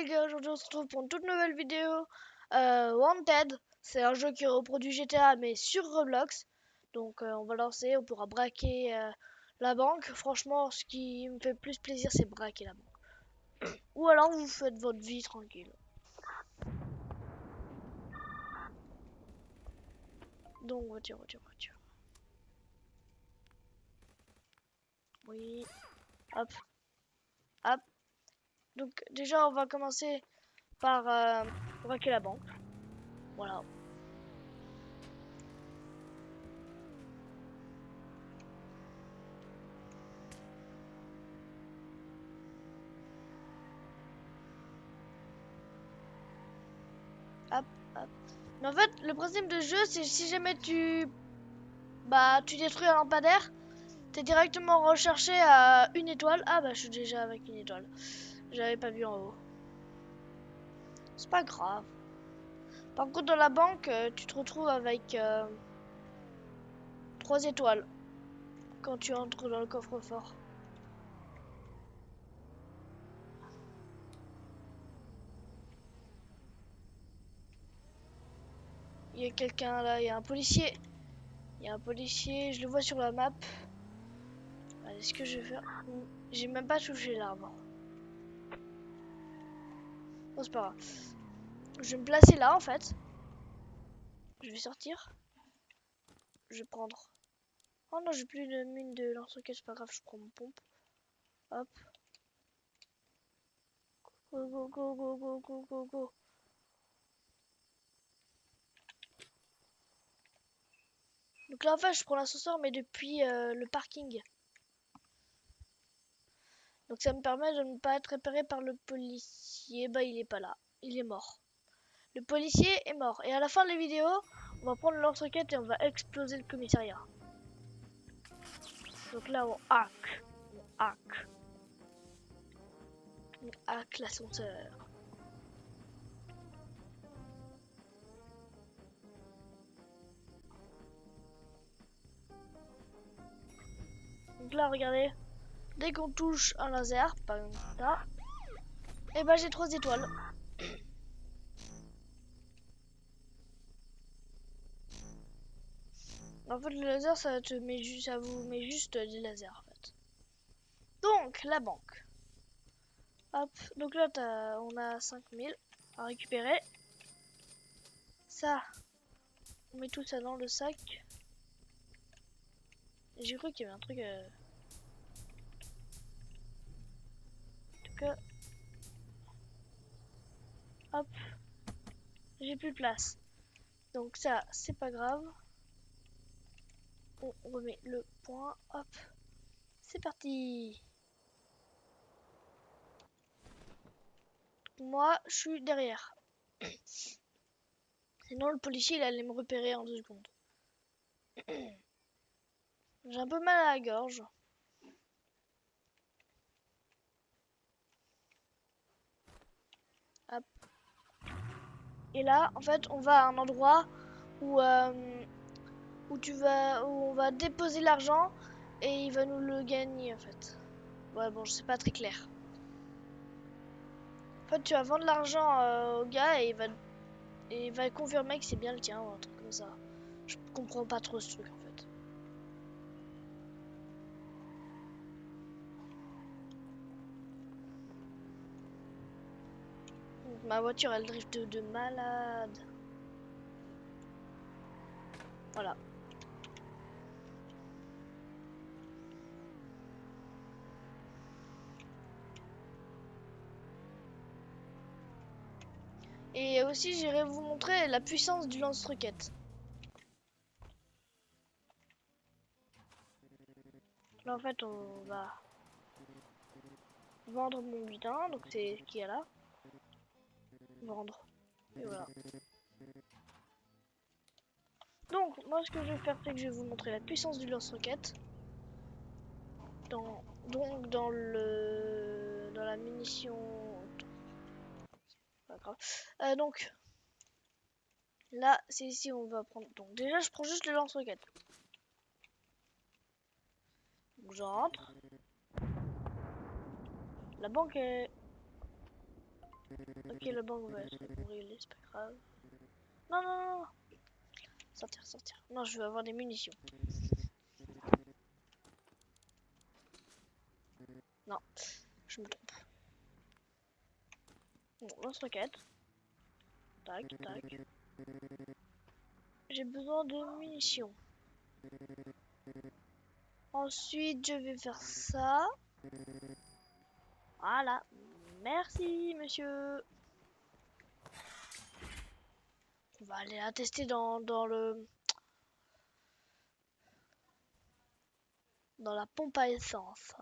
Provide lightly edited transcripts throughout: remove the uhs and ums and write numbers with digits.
les gars, aujourd'hui on se retrouve pour une toute nouvelle vidéo. Wanted, c'est un jeu qui reproduit GTA mais sur Roblox. Donc on va lancer, on pourra braquer la banque. Franchement, ce qui me fait plus plaisir, c'est braquer la banque. Ou alors vous faites votre vie tranquille. Donc voiture. Oui, hop, hop. Donc déjà on va commencer par braquer la banque. Voilà. Hop, hop. Mais en fait, le principe de jeu, c'est si jamais tu détruis un lampadaire, t'es directement recherché à une étoile. Ah bah je suis déjà avec une étoile. J'avais pas vu en haut. C'est pas grave. Par contre dans la banque, tu te retrouves avec 3 étoiles quand tu entres dans le coffre-fort. Il y a quelqu'un là, il y a un policier. Il y a un policier, je le vois sur la map. Allez, ce que je vais faire, j'ai même pas touché l'arbre. Bon, c'est pas grave. Je vais me placer là en fait. Je vais sortir. Je vais prendre. Oh non, j'ai plus de mine de lance-roquette, c'est pas grave, je prends mon pompe. Hop. Go. Donc là en fait je prends l'ascenseur mais depuis le parking. Donc ça me permet de ne pas être repéré par le policier. Bah il est pas là, il est mort. Le policier est mort. Et à la fin de la vidéo, on va prendre le lance-roquette et on va exploser le commissariat. Donc là on hack l'ascenseur. Donc là regardez, dès qu'on touche un laser, par exemple ça, et bah j'ai 3 étoiles. En fait, le laser, ça vous met juste des lasers, en fait. Donc, la banque. Hop, donc là, on a 5000 à récupérer. Ça, on met tout ça dans le sac. J'ai cru qu'il y avait un truc... En tout cas, hop, j'ai plus de place. Donc ça, c'est pas grave. On remet le point, hop. C'est parti. Moi, je suis derrière. Sinon, le policier, il allait me repérer en 2 secondes. J'ai un peu mal à la gorge. Hop. Et là, en fait, on va à un endroit où, où on va déposer l'argent et il va nous le gagner, en fait. Ouais, bon, c'est pas très clair. En fait, tu vas vendre l'argent au gars et il va confirmer que c'est bien le tien ou un truc comme ça. Je comprends pas trop ce truc, en fait. Donc, ma voiture, elle drift de malade. Voilà. Et aussi, j'irai vous montrer la puissance du lance-roquette. Là, en fait, on va vendre mon butin. Donc, c'est ce qu'il y a là. Vendre. Et voilà. Donc, moi, ce que je vais faire, c'est que je vais vous montrer la puissance du lance-roquette. Donc, dans la munition... Pas grave. Donc, là, c'est ici où on va prendre... Donc, déjà, je prends juste le lance-roquette. Donc, j'entre. La banque est... Ok, la banque va être brûlée, c'est pas grave. Non, non, non, non. Sortir, sortir. Non, je veux avoir des munitions. Non, je me trompe. Bon, lance-roquette. Tac, tac. J'ai besoin de munitions. Ensuite, je vais faire ça. Voilà. Merci, monsieur. On va aller la tester dans la pompe à essence.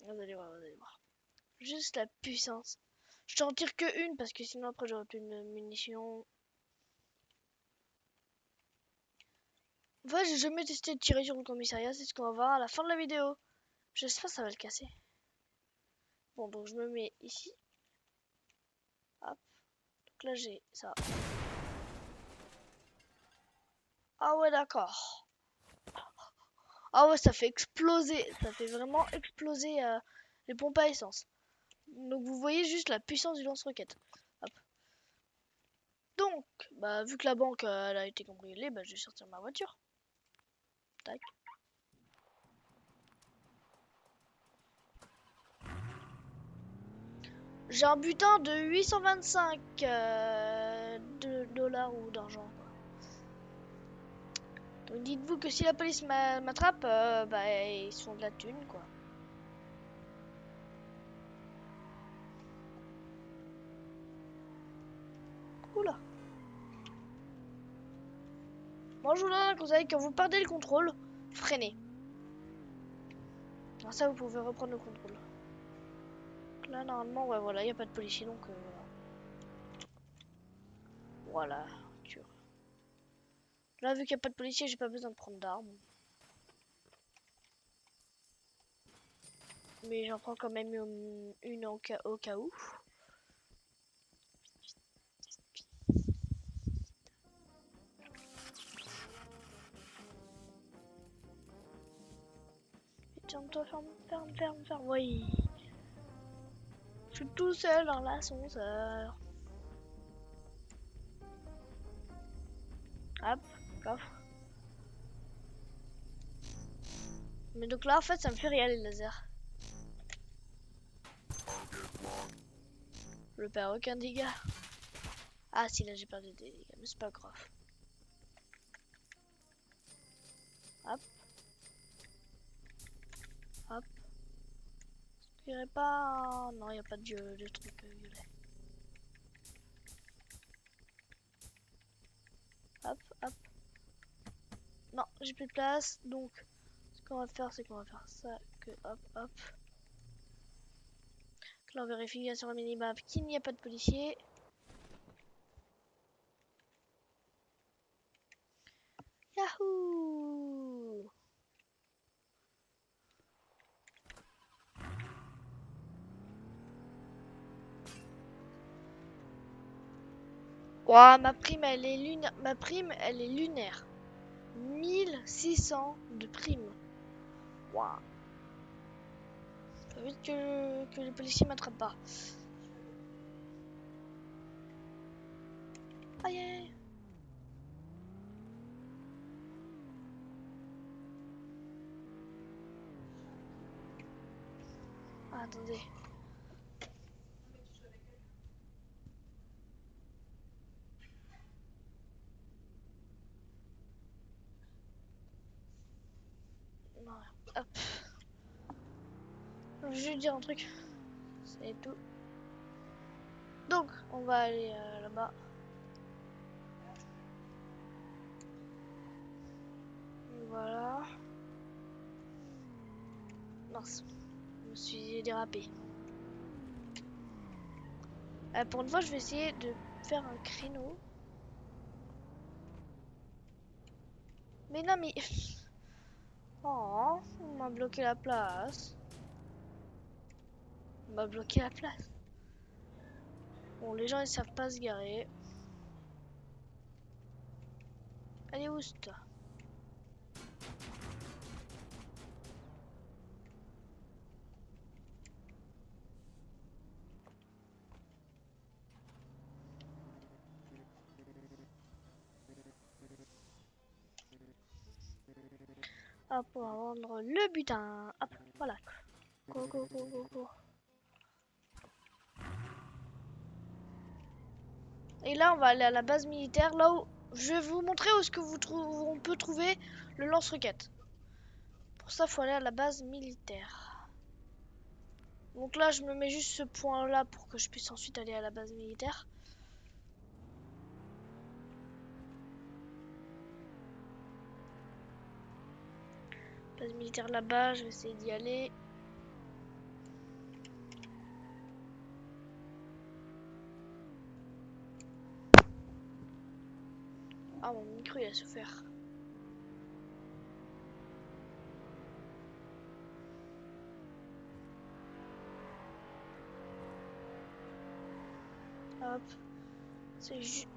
Vous allez voir, vous allez voir. Juste la puissance. Je t'en tire que une parce que sinon après j'aurai plus de munitions. En fait, j'ai jamais testé de tirer sur le commissariat, c'est ce qu'on va voir à la fin de la vidéo. J'espère que ça va le casser. Bon, donc je me mets ici. Hop. Donc là j'ai ça. Ah ouais, d'accord. Ah ouais, ça fait exploser. Ça fait vraiment exploser les pompes à essence. Donc vous voyez juste la puissance du lance-roquette. Hop. Donc, bah vu que la banque elle a été cambriolée, bah je vais sortir ma voiture. Tac. J'ai un butin de 825 de dollars ou d'argent. Donc dites-vous que si la police m'attrape, bah ils sont de la thune quoi. Oula. Moi je vous donne un conseil, quand vous perdez le contrôle, freinez. Alors ça vous pouvez reprendre le contrôle. Donc là normalement ouais voilà, il n'y a pas de policier donc voilà. Voilà, dur. Là vu qu'il n'y a pas de policier, j'ai pas besoin de prendre d'armes. Mais j'en prends quand même une au cas où. Ferme-toi, ferme, ferme, ferme, ferme. Oui. Je suis tout seul dans l'ascenseur. Hop, coffre. Mais donc là en fait ça me fait rien les lasers. Je perds aucun dégât. Ah si là j'ai perdu des dégâts, mais c'est pas grave. Hop. Hop. Je dirais pas... Non, il n'y a pas de truc violet. Hop, hop. Non, j'ai plus de place, donc ce qu'on va faire, c'est qu'on va faire ça, que hop, hop. Là on vérifie bien sur le minimap qu'il n'y a pas de policier. Yahoo! Ouah, ma prime elle est lunaire. Ma prime elle est lunaire. 1600 de prime. Waouh. Faut vite que les policiers m'attrapent pas. Aïe aïe. Ah, attendez. Non, hop. Je vais juste dire un truc. C'est tout. Donc, on va aller là-bas. Voilà. Mince. Je me suis dérapé. Pour une fois, je vais essayer de faire un créneau. Mais non, mais... Oh, on m'a bloqué la place. On m'a bloqué la place. Bon, les gens, ils savent pas se garer. Allez, oust. Hop, on va vendre le butin. Hop, voilà. Go, go, go, go, go. Et là, on va aller à la base militaire. Là où je vais vous montrer où est-ce que on peut trouver le lance-roquette. Pour ça, il faut aller à la base militaire. Donc là, je me mets juste ce point-là pour que je puisse ensuite aller à la base militaire. Base militaire là-bas, je vais essayer d'y aller. Ah, mon micro il a souffert. Hop. C'est juste...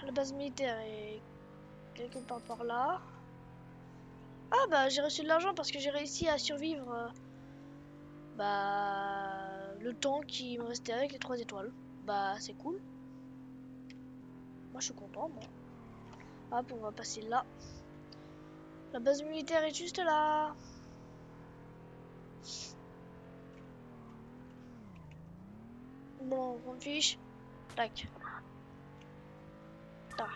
La base militaire est quelque part par là. Ah bah j'ai reçu de l'argent parce que j'ai réussi à survivre le temps qui me restait avec les 3 étoiles. Bah c'est cool. Moi je suis content moi. Hop, on va passer là. La base militaire est juste là. Bon, on fiche. Tac. Tac.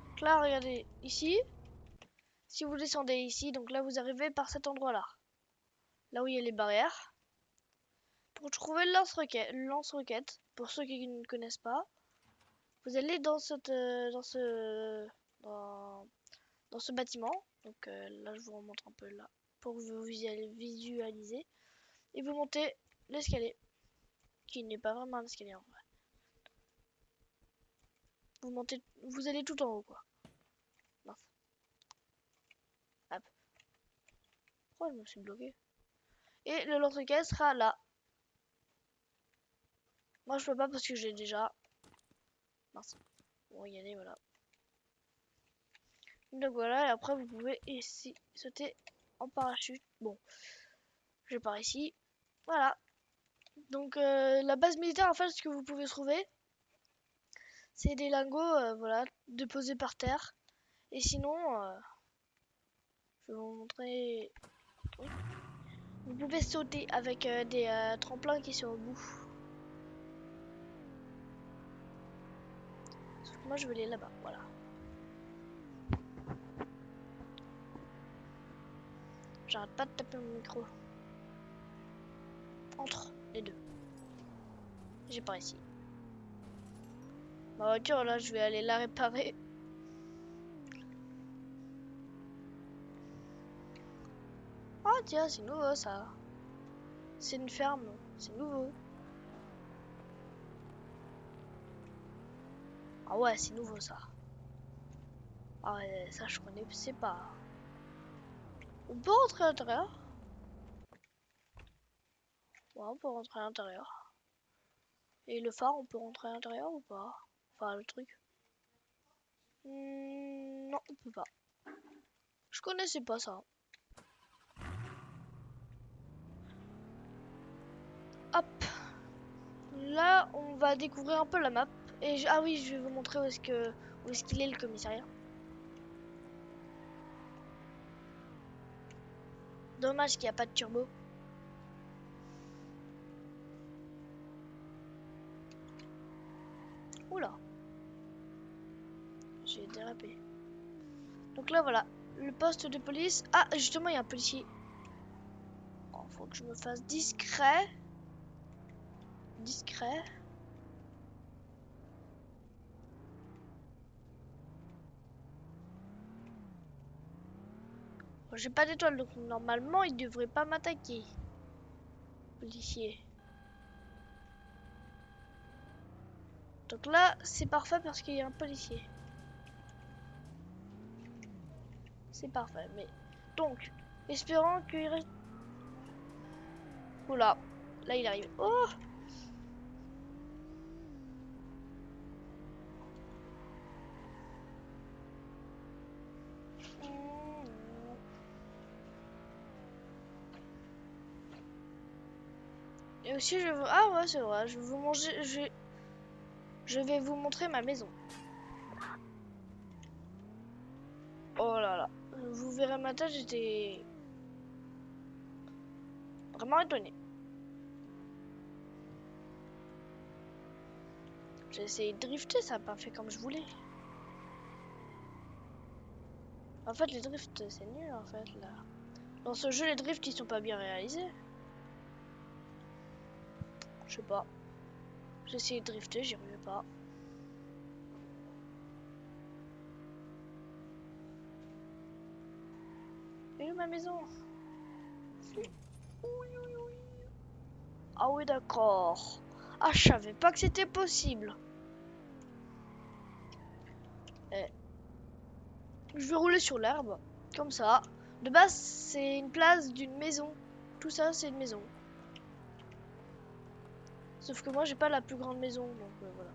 Donc là, regardez ici. Si vous descendez ici, donc là vous arrivez par cet endroit-là. Là où il y a les barrières. Pour trouver le lance-roquette, pour ceux qui ne connaissent pas, vous allez dans ce bâtiment. Donc là, je vous remontre un peu là pour que vous visualisez. Et vous montez l'escalier, qui n'est pas vraiment un escalier en vrai. Vous montez, vous allez tout en haut quoi. Mince. Hop. Pourquoi je me suis bloqué? Et le lance-roquette sera là. Moi je peux pas parce que j'ai déjà. Mince. Bon, y aller, voilà. Donc voilà, et après vous pouvez ici sauter en parachute. Bon, je pars ici. Voilà. Donc la base militaire, en fait, ce que vous pouvez trouver, c'est des lingots, voilà, déposés par terre. Et sinon, je vais vous montrer. Oui. Vous pouvez sauter avec des tremplins qui sont au bout. Sauf que moi, je veux aller là-bas. Voilà. J'arrête pas de taper mon micro. Entre les deux. J'ai pas ici. Ma voiture, là, je vais aller la réparer. Ah, tiens, c'est nouveau ça. C'est une ferme, c'est nouveau. Ah ouais, c'est nouveau ça. Ah ouais, ça je connaissais pas. On peut rentrer à l'intérieur? Ouais, on peut rentrer à l'intérieur. Et le phare, on peut rentrer à l'intérieur ou pas? Enfin, le truc. Non, on peut pas. Je connaissais pas ça. Hop. Là, on va découvrir un peu la map. Et ah oui, je vais vous montrer où est-ce qu'il est le commissariat. Dommage qu'il n'y a pas de turbo. Oula. J'ai dérapé. Donc là, voilà. Le poste de police. Ah, justement, il y a un policier. Oh, faut que je me fasse discret. Discret. Bon, j'ai pas d'étoile, donc normalement, il devrait pas m'attaquer. Policier. Donc là, c'est parfait parce qu'il y a un policier. C'est parfait, mais... Donc, espérons qu'il reste... Oula, là il arrive. Oh! Et aussi, je veux... Ah ouais, c'est vrai, je vais vous manger... Je vais vous montrer ma maison. Oh là là, vous verrez ma matin, j'étais vraiment étonné. J'ai essayé de drifter, ça n'a pas fait comme je voulais. En fait, les drifts, c'est nul en fait là. Dans ce jeu, les drifts, ils sont pas bien réalisés. Je sais pas. J'ai essayé de drifter, j'y arrivais pas. Et où ma maison? Ah oui, d'accord. Ah, je savais pas que c'était possible. Eh, je vais rouler sur l'herbe, comme ça. De base, c'est une place d'une maison. Tout ça, c'est une maison. Sauf que moi, j'ai pas la plus grande maison, donc voilà.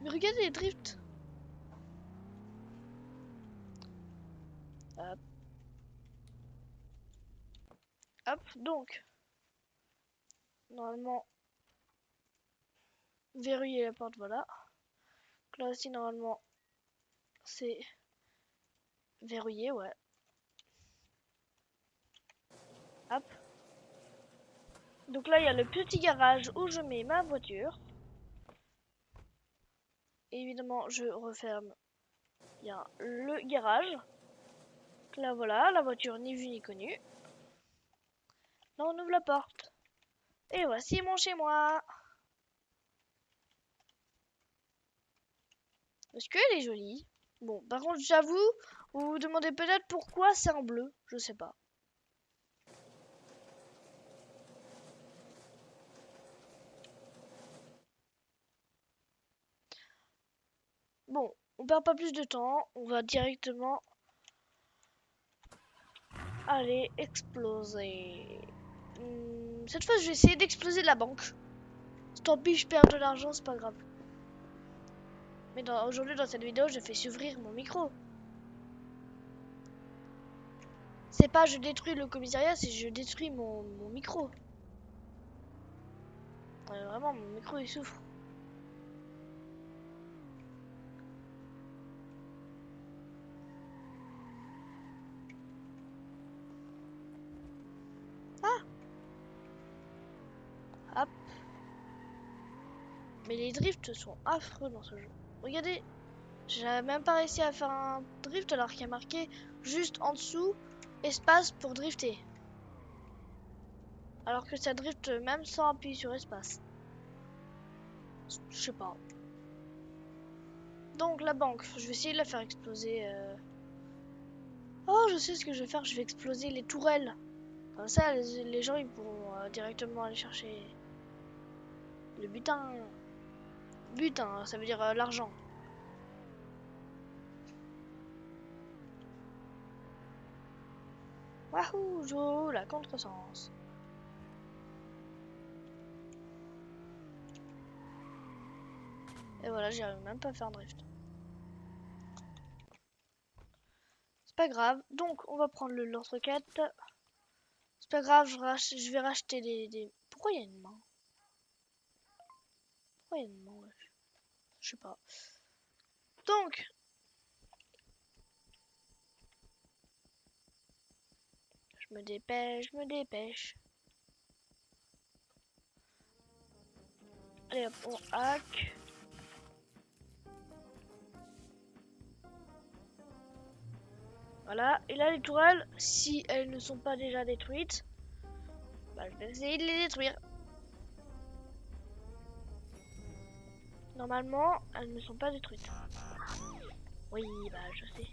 Mais regardez les drifts. Hop. Hop, donc. Normalement, verrouiller la porte, voilà. Donc là aussi, normalement, c'est verrouillé, ouais. Hop. Donc là, il y a le petit garage où je mets ma voiture. Et évidemment, je referme bien le garage. Donc là, voilà, la voiture ni vue ni connue. Là, on ouvre la porte. Et voici mon chez moi. Est-ce qu'elle est jolie? Bon, par contre, j'avoue, vous vous demandez peut-être pourquoi c'est en bleu. Je sais pas. Bon, on perd pas plus de temps. On va directement aller exploser. Cette fois, je vais essayer d'exploser la banque. Tant pis, je perds de l'argent, c'est pas grave. Mais aujourd'hui, dans cette vidéo, je fais s'ouvrir mon micro. C'est pas je détruis le commissariat, c'est je détruis mon micro. Ouais, vraiment, mon micro il souffre. Ah, hop. Mais les drifts sont affreux dans ce jeu. Regardez, j'ai même pas réussi à faire un drift alors qu'il y a marqué juste en dessous espace pour drifter. Alors que ça drift même sans appuyer sur espace. Je sais pas. Donc la banque, je vais essayer de la faire exploser. Oh, je sais ce que je vais faire, je vais exploser les tourelles. Comme ça, les gens ils pourront directement aller chercher le butin. Butin, ça veut dire l'argent. Wahou, je roule à contresens. Et voilà, j'y arrive même pas à faire un drift. C'est pas grave. Donc, on va prendre le lance-roquette. C'est pas grave, je vais racheter des... Pourquoi il y a une main? Pourquoi il y a une main, wesh? Je sais pas. Donc, je me dépêche, je me dépêche. Allez hop, on hack. Voilà, et là les tourelles, si elles ne sont pas déjà détruites, bah, je vais essayer de les détruire. Normalement, elles ne sont pas détruites. Oui, bah je sais.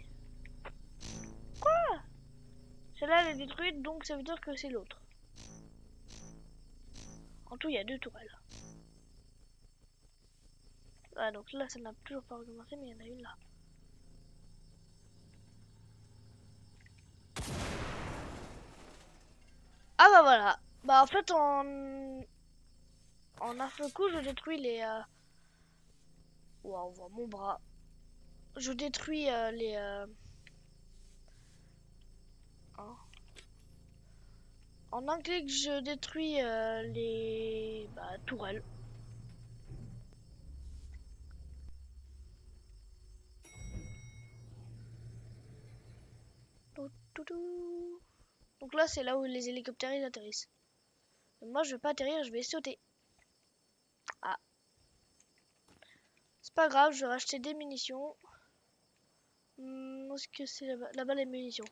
Quoi? Celle-là elle est détruite, donc ça veut dire que c'est l'autre. En tout, il y a deux tourelles. Ah, donc là, ça n'a toujours pas recommencé, mais il y en a une là. Ah bah voilà. Bah en fait, en un seul coup, je détruis les... Ouah, on voit mon bras. Je détruis les... hein. En un clic, je détruis les tourelles. Toudou. Donc là, c'est là où les hélicoptères ils atterrissent. Mais moi, je vais pas atterrir, je vais sauter. Ah. C'est pas grave, je vais racheter des munitions. Où est-ce que c'est là-bas? Là-bas, les munitions.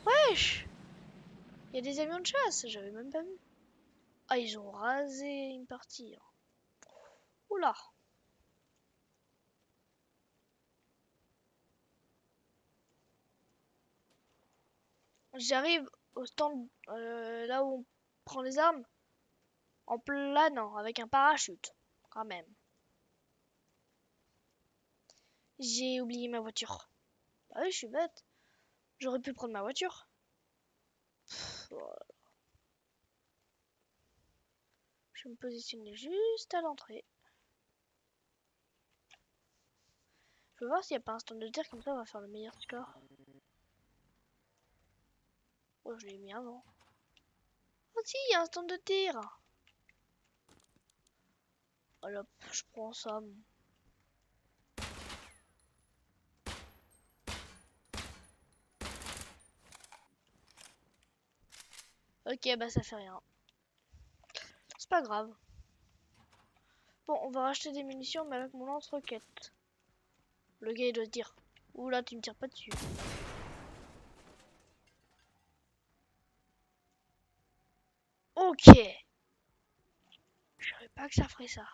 Wesh! Il y a des avions de chasse, j'avais même pas vu. Ah, ils ont rasé une partie. Oula! J'arrive au stand là où on prend les armes en planant avec un parachute. Quand même. J'ai oublié ma voiture. Ah oui, je suis bête. J'aurais pu prendre ma voiture. Voilà. Je vais me positionner juste à l'entrée. Je vais voir s'il n'y a pas un stand de tir, comme ça on va faire le meilleur score. Oh, je l'ai mis avant. Oh si, il y a un stand de tir. Voilà, je prends ça. Ok, bah ça fait rien. C'est pas grave. Bon, on va racheter des munitions, mais avec mon lance-roquette. Le gars, il doit se dire, oula, tu me tires pas dessus. Ok. Je savais pas que ça ferait ça.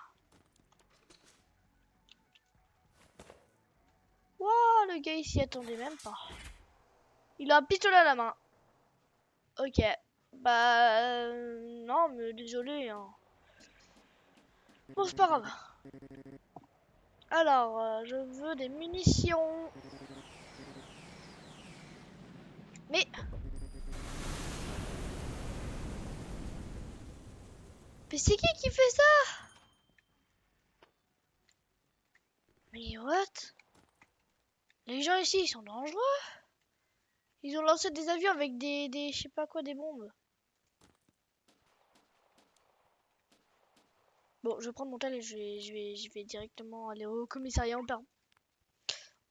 Waouh, le gars, il s'y attendait même pas. Il a un pistolet à la main. Ok. Bah, non, mais désolé, hein. Bon, c'est pas grave. Alors, je veux des munitions. Mais... Mais c'est qui fait ça? Mais what? Les gens ici, ils sont dangereux. Ils ont lancé des avions avec des je sais pas quoi, des bombes. Bon, je vais prendre mon tel et je vais directement aller au commissariat.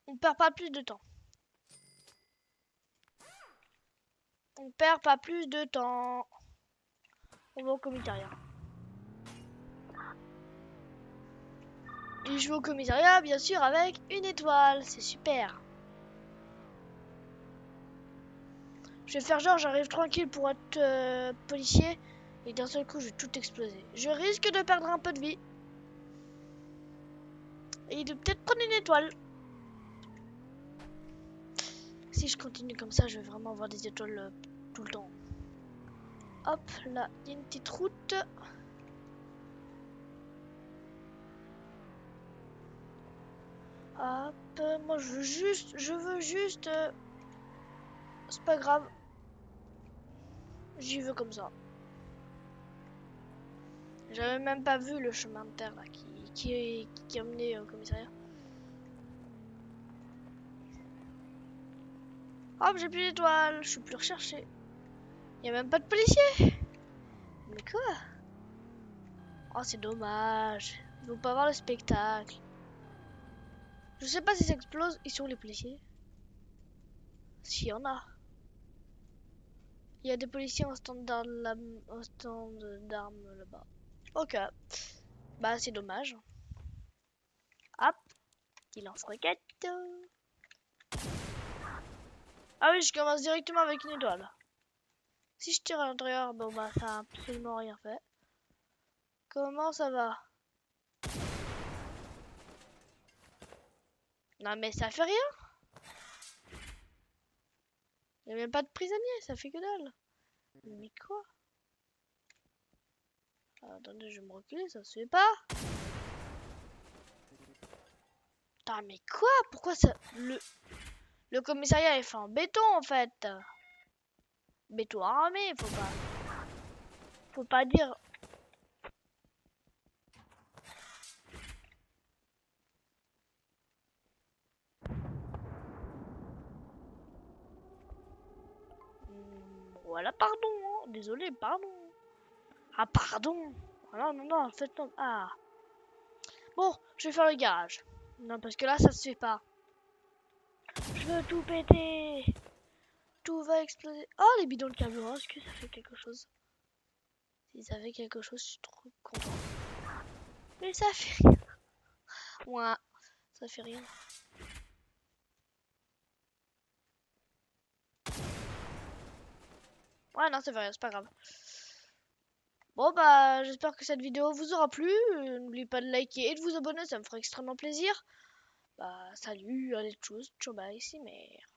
On perd pas plus de temps. On perd pas plus de temps. On va au commissariat. Et je vais au commissariat, bien sûr, avec une étoile. C'est super. Je vais faire genre, j'arrive tranquille pour être policier. Et d'un seul coup, je vais tout exploser. Je risque de perdre un peu de vie. Et de peut-être prendre une étoile. Si je continue comme ça, je vais vraiment avoir des étoiles tout le temps. Hop, là, il y a une petite route. Hop, moi je veux juste... c'est pas grave. J'y veux comme ça. J'avais même pas vu le chemin de terre là qui a mené au commissariat. Hop, j'ai plus d'étoiles, je suis plus recherché. Y a même pas de policier. Mais quoi? Oh, c'est dommage. Ils vont pas voir le spectacle. Je sais pas si ça explose. Ils sont les policiers. S'il y en a. Il y a des policiers en stand d'armes là-bas. Ok. Bah, c'est dommage. Hop. Il lance roquette. Ah oui, je commence directement avec une étoile. Si je tire à l'intérieur, bon bah ça a absolument rien fait. Comment ça va? Non mais ça fait rien. Il n'y a même pas de prisonnier, ça fait que dalle. Mais quoi? Ah, attendez, je vais me reculer, ça se fait pas. Putain, mais quoi? Pourquoi ça... Le commissariat est fait en béton en fait. Béton armé, faut pas dire... Voilà, pardon, hein. Désolé, pardon. Ah, pardon. Ah, non, non, non, en fait, non. Ah. Bon, je vais faire le garage. Non, parce que là, ça se fait pas. veux tout péter. Tout va exploser. Oh, les bidons de carburant, est-ce que ça fait quelque chose? Si ça fait quelque chose, je suis trop content. Mais ça fait rien. Ouais, ça fait rien. Ouais, non, c'est vrai, c'est pas grave. Bon, bah, j'espère que cette vidéo vous aura plu. N'oubliez pas de liker et de vous abonner, ça me ferait extrêmement plaisir. Bah, salut, allez, tchuss, ciao, bye, ici, mère.